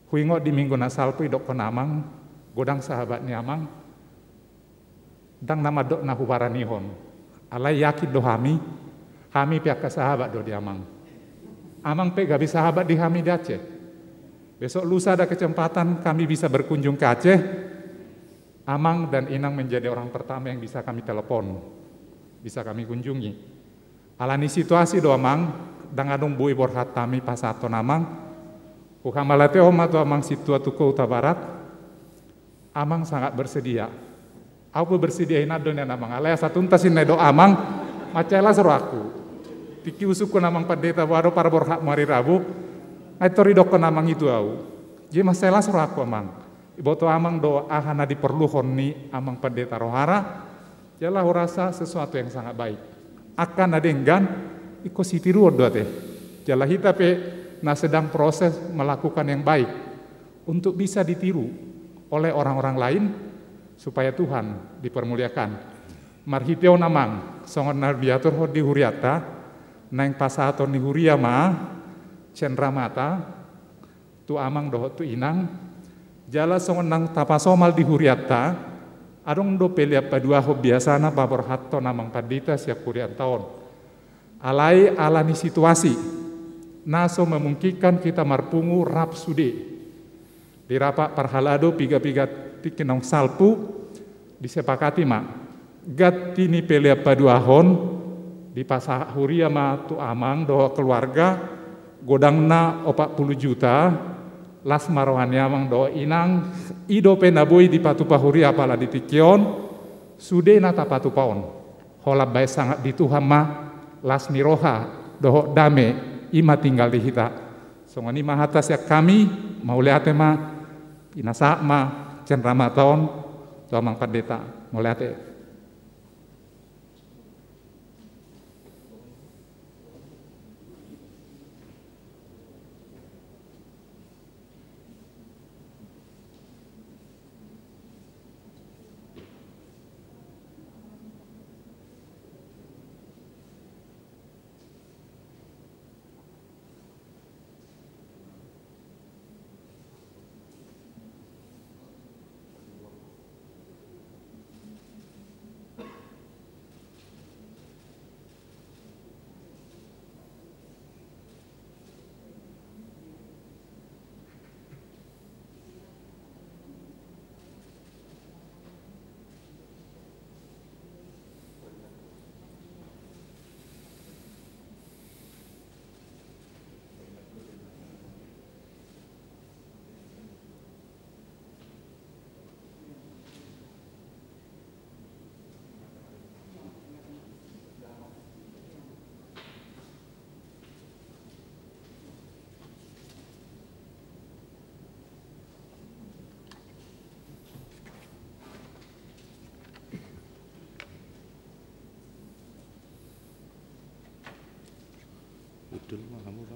Huingo di minggu nasalpu idok konamang, godang sahabat ni amang, dang nama dok na hubaranihon. Alai yakin do hami pihak ke sahabat do di amang. Amang pe gabi sahabat di hami di Aceh. Besok lusa ada kesempatan kami bisa berkunjung ke Aceh. Amang dan Inang menjadi orang pertama yang bisa kami telepon, bisa kami kunjungi. Alani situasi do amang, dangadong bui borhat tami pasato namang, uhamalate oma tu amang situa tuko uta barat, amang sangat bersedia. Aku bersedia inadon ya namang, alaya satuntasin nedo amang, macela seru aku. Tiki usuku namang pendeta waro para borhat mari rabu, aitori doko namang itu au. Jadi macela seru aku amang. Iboto amang do ahana diperluhon ni amang pendeta rohara, jalah rasa sesuatu yang sangat baik. Akan ada enggan, iko sitiru do teh. Jalah hita pe na sedang proses melakukan yang baik untuk bisa ditiru oleh orang-orang lain supaya Tuhan dipermuliakan. Marhiteo namang songon narbiatur ho di huriata, naing pasato ni huria ma cendramata, tu amang do tu inang. Jala songon nang tapasomal di huriata, adong do pelia padua ho biasana babor hatto namang padita siap hurian tahun. Alai alani situasi, naso memungkinkan kita marpungu rap sude. Di rapak parhalado piga-piga tikinong salpu, disepakati ma. Gat tini pelia padua hon, di pasah huria ma tu amang do keluarga, godangna 40 juta, las marohani amang do inang ido penabui di patu pahuri apala di tikion sude nata patu paon holab bae sangat di Tuhan ma las miroha do dame ima tinggal di hita songoni mahatas ya kami mau lihat ma inasa ma cenrama tahun do amang pendeta mau lihat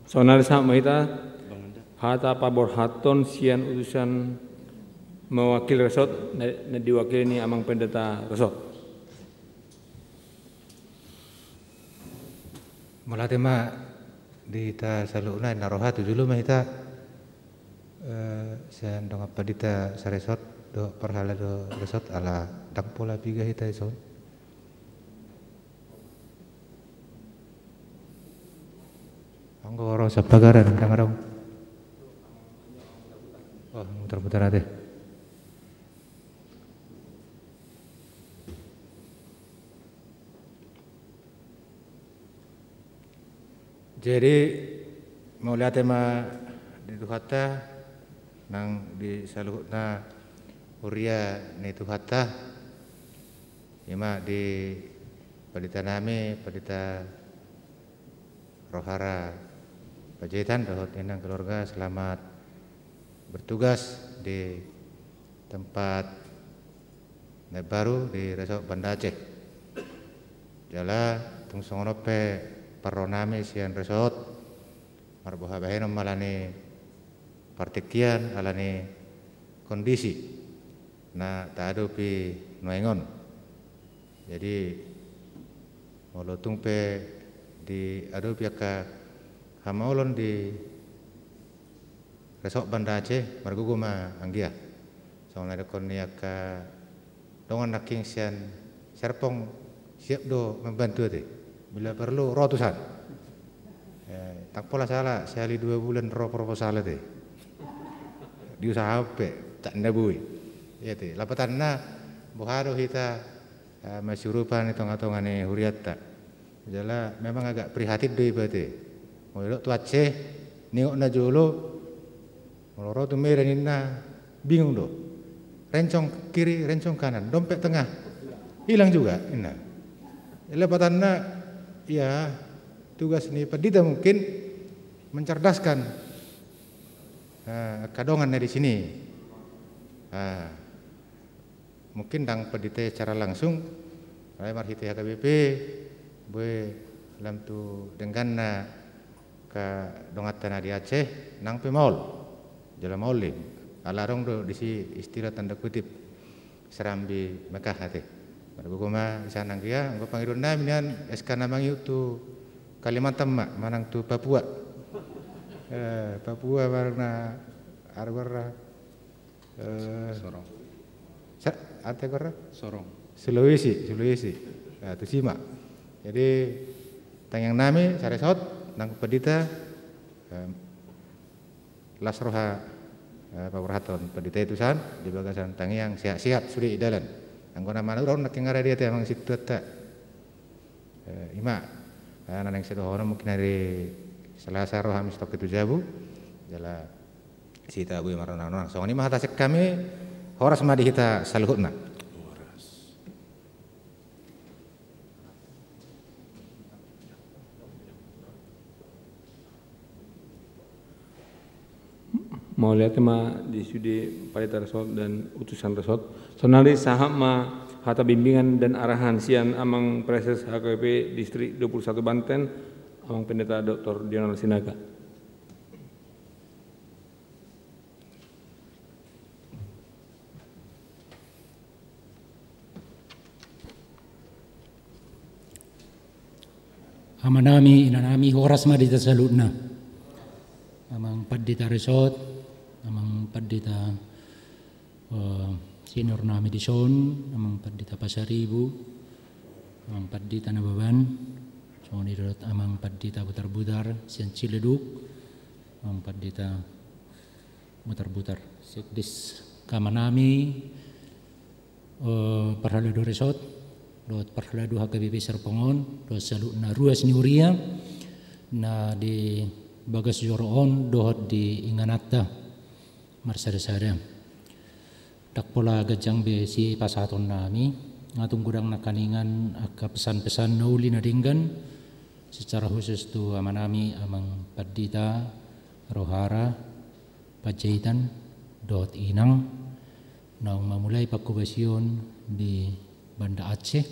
Sonari sama ita hata pabor haton sian utusan mewakil resort na diwakili ni amang pendeta resort. Mulate ma di ta saluna naroha tu dulu mah ita Sen dong apa dita saresot do perhala do resot ala tak pola piga hita ison. Anggo oro sapagaran dangarong. Oh, muter-muter ade. Jadi mau lihat tema di Tuhata nang di saluhna uria ni Tuhata ima di padita nami padita rohara Pajahitan dohot inang keluarga selamat bertugas di tempat baru di Resort Banda Aceh. Jala tung songonope Paroname sian resort marboha baheno malani partikian alani kondisi na taadu pi noengon. Jadi molotung pe di adu piaka hamaulon di resort Banda Aceh marguguma anggia. Soalnya ada koniaka dongan naking sian serpong siap do membantu deh. Bila perlu ratusan. Tak pola salah, sekali 2 bulan roh proposal itu. Diusaha apa? Tak nabui. Ya tu. Lapatan na buharo kita masyurupan hitung-hitungan huriat tak. Jala memang agak prihatin deh berarti. Mulai tu Aceh, niok na jolo, mulai tu merah na bingung do. Rencong kiri, rencong kanan, dompet tengah hilang juga. Ina. Lapatan na ya tugas ini pendeta mungkin mencerdaskan kadongan di sini. Mungkin dang pendeta secara langsung, saya marhiti HKBP, boleh dalam tu dengan ke dongatan di Aceh, nang pemaul, jalan maulim, alarong do di si istilah tanda kutip serambi Mekah hati. Berguma sana kia, engkau panggil namian SK namang itu Kalimantan mak, manang tu Papua. Papua warna arwara Sorong. Ate korra? Sorong. Sulawesi. Tu simak. Jadi tanyang nami saresot nang pedita lasroha pawrahaton pedita itu san di bagasan tangiang siap sudah idalan. Anggona mana orang nak ngara dia tu memang situ tak. Ima, anak yang sedohona mungkin hari Selasa roh hamis tok itu jabu, jala sita abu marana orang. So ini mah atas kami horas madi kita saluhutna. Mau lihat ma di sudi Palita Resort dan utusan Resort sonali saham ma hata bimbingan dan arahan sian amang preses HKBP Distrik 21 Banten amang pendeta Dr. Dional Sinaga. Amanami inanami horas ma dita salutna. Amang Pendeta Resort, amang Pendeta senior nami di Son, amang Pendeta Pasaribu, amang Pendeta Nababan, so ni dorot amang Pendeta Butar-butar sian Ciledug, amang Pendeta Butar-butar sekdis kamanami Parhalado Resort, dot Parhalado HKBP Serpongon, dot salutna ruas ni Uria na di bagas joroon dohot di Inganata marsada-sada. Dakpola gajang be si pasaton nami ngatung gudang nakaningan aka pesan-pesan nauli nadinggan secara khusus tu amanami amang Pendeta Rohara Pajahitan dohot inang naung mamulai pakubasyon di Banda Aceh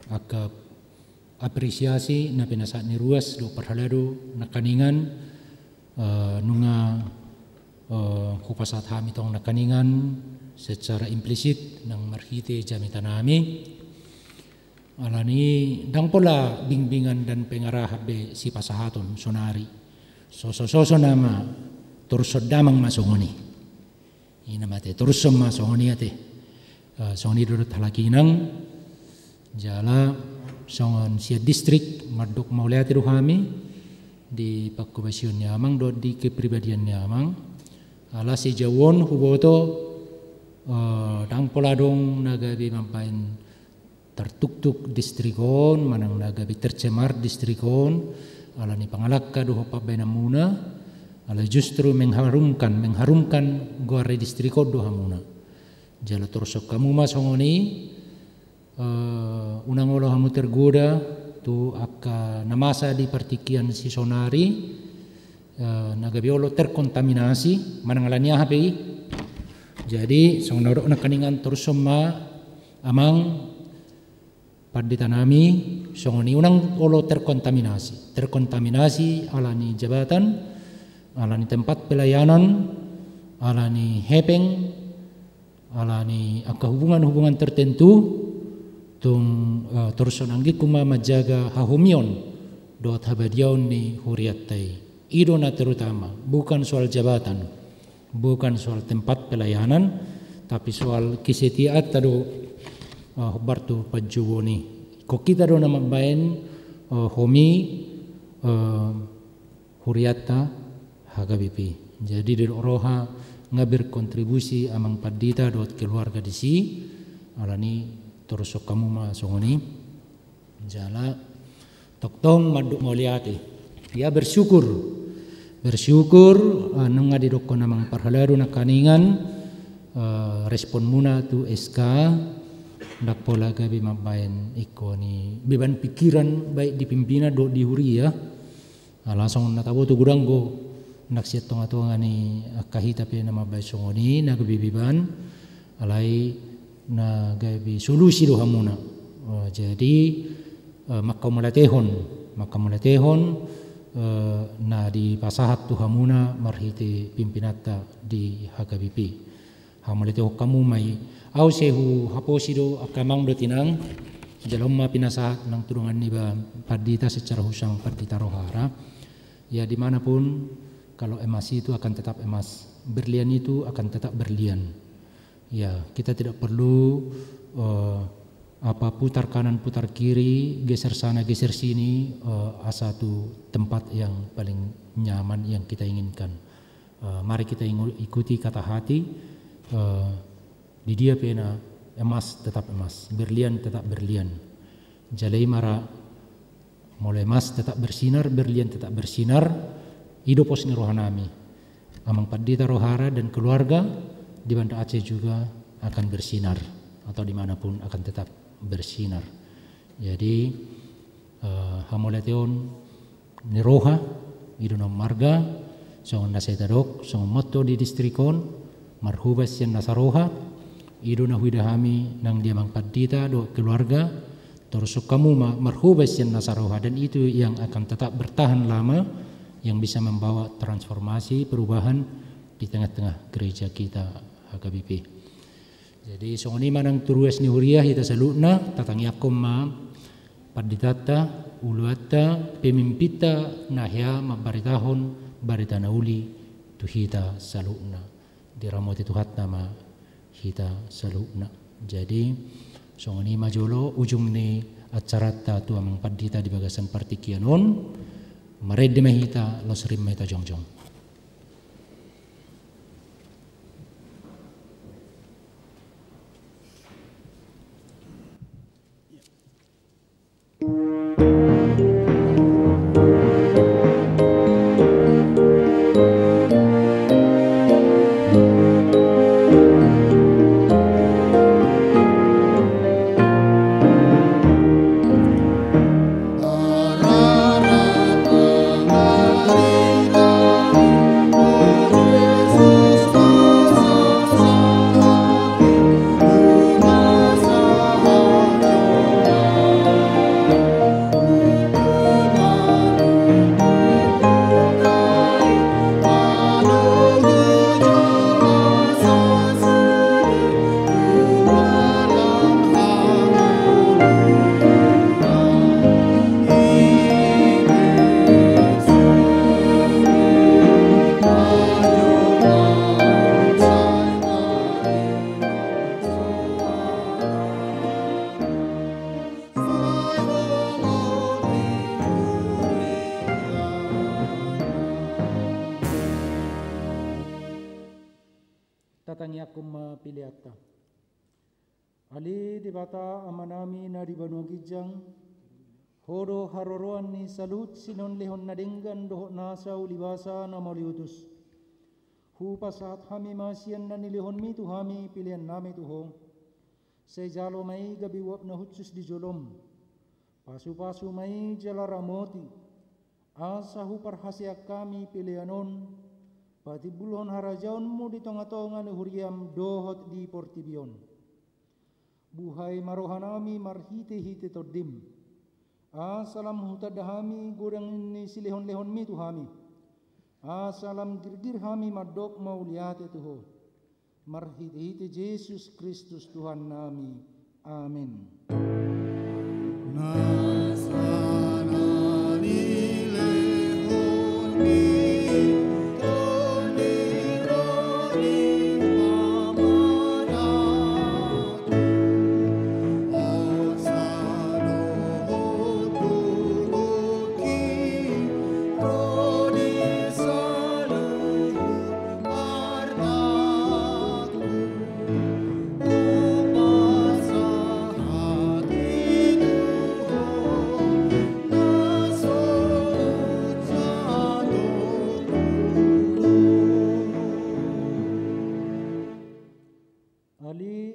aka apresiasi na pinasaat ni ruas do Parhalado nakaningan nunga kupasat hami tong nakaningan secara implisit ng marhite jamitan nami alani dang pola bingbingan dan pengarahabe si pasahaton sonari soso nama turso damang masongoni ina mate turso masongoni ate songoni dudut halakinang jala songon sia distrik maduk mauliati ruhami di pakubasyon nyamang do di kepribadian nyamang ala si jawon huboto dang poladong nagabi mampain tertuk-tuk distrikon manang nagabi tercemar distrikon ala ni pangalakka doho pabenamuna ala justru mengharumkan gore distrikon doha muna jala torsok kamu masongoni unang olo hamu tergoda tu akka namasa di partikian si sonari nagabi olo terkontaminasi manang alanya HPI jadi song norok na kaningan torsoma amang paditanami songoni unang olo terkontaminasi alani jabatan alani tempat pelayanan alani hepeng alani akka hubungan tertentu tung torsonanggi kuma majaga hahumion dot habadiaun ni huriatai idona terutama bukan soal jabatan bukan soal tempat pelayanan tapi soal kesetiaan tado bartu pajuboni ko kita do nama bain homi huriata hagabipi jadi di roha ngabir kontribusi amang padita dot keluarga disi alani torosok kamu ma songoni jala toktong maduk moliati ya bersyukur nung ngadi dokko namang parhaladu na kaningan respon muna tu SK ndak pola gabi mabain ikoni beban pikiran baik di pimpinan do di huria langsung natabo tu gudanggo nak siat tonga ni kahita pe nama baik songoni na gabi beban alai na gabi solusi do hamuna jadi maka mulatehon na di pasahat tu hamuna marhite pimpinata di hagabipi hamulateh kamu mai au sehu haposido akamang do tinang jalomma pinasahat nang turungan niba padita secara husang padita rohara ya dimanapun kalau emas itu akan tetap emas berlian itu akan tetap berlian ya kita tidak perlu putar kanan putar kiri geser sana geser sini satu tempat yang paling nyaman yang kita inginkan mari kita ikuti kata hati di dia pena emas tetap emas berlian tetap berlian jalai mara mulai emas tetap bersinar berlian tetap bersinar hidup posni rohanami amang padita rohara dan keluarga di Banda Aceh juga akan bersinar atau dimanapun akan tetap bersinar jadi hamoleteon niroha iduna marga songon nasetadok songon motto di distrikon marhubas yan nasaroha iduna huidahami nang dia mangpadita do keluarga terus kamu marhubas yan nasaroha dan itu yang akan tetap bertahan lama yang bisa membawa transformasi perubahan di tengah-tengah gereja kita HKBP. Jadi songoni manang turues ni huriah ita salutna tatangi akom ma paditata uluata pemimpita nahya mabaritahon barita nauli tuhita salutna diramoti tuhat nama hita salutna. Jadi songoni majolo ujung ni acara tu amang padita di bagasan partikianon mared mahita losrim mahita jongjong. tatangi aku mapiliata. Ali di bata amanami na di Banua Gijang, hodo haroroan ni salut sinon lehon nadinggan dohok nasa ulibasa na mauliutus. Hupa saat hami masian na nilihon mi tu hami pilihan nami tuho. Sejalo mai gabiwap na hutsus di jolom. Pasu-pasu mai jala ramoti. Asa hupar hasiak kami pilihanon. Pati bulhon harajaun mu di tonga-tonga ni huriam dohot di portibion. Buhay marohanami marhite-hite todim. Asalam hutadahami gorang ni silehon-lehon mi tuhami. Asalam girgir hami madok mauliate tuho. Marhite-hite Yesus Kristus Tuhan nami. Amin.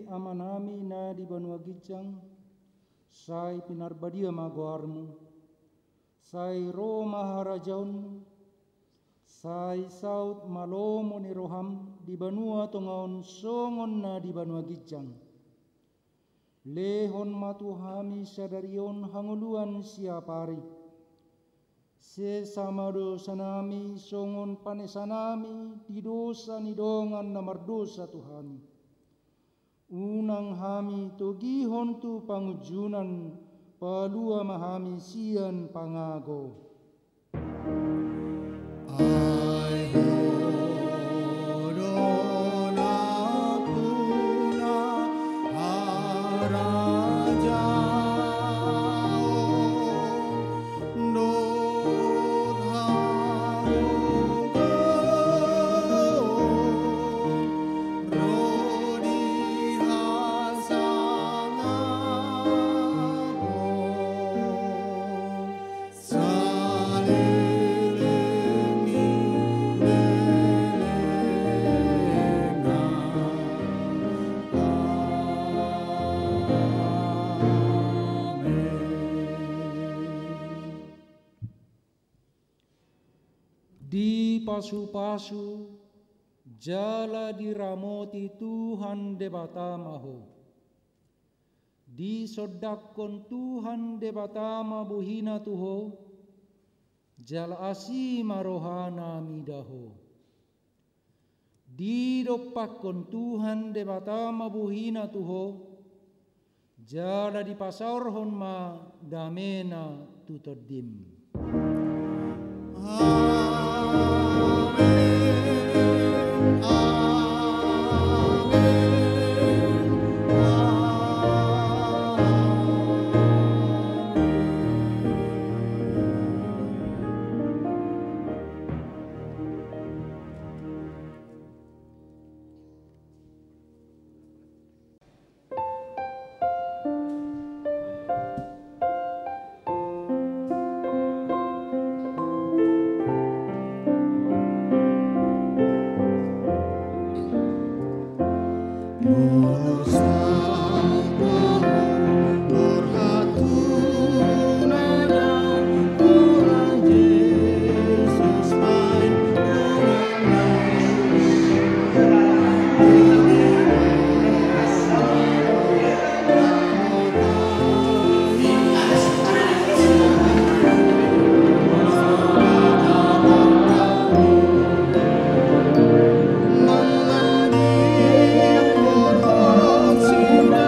Amanami na di Banua Gijang, sai pinarbadia magoarmu, sai ro maharajaun, sai saut malomo ni roham di Banua tongaon songon na di Banua Gijang. Lehon matuhami sadarion hanguluan siapari, sesamado sanami songon panesanami di dosa nidongan namardosa Tuhami. Unang hami togihon tu pangujunan palua mahami sian pangago. Di pasu-pasu jala diramoti Tuhan debatamaho. Di sodakon Tuhan debatama buhina tuho. Jala asi marohana midaho. Di dopakon Tuhan debatama buhina tuho. Jala di pasarhon ma damena tutodim. Sing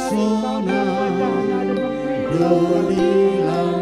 sona dolilang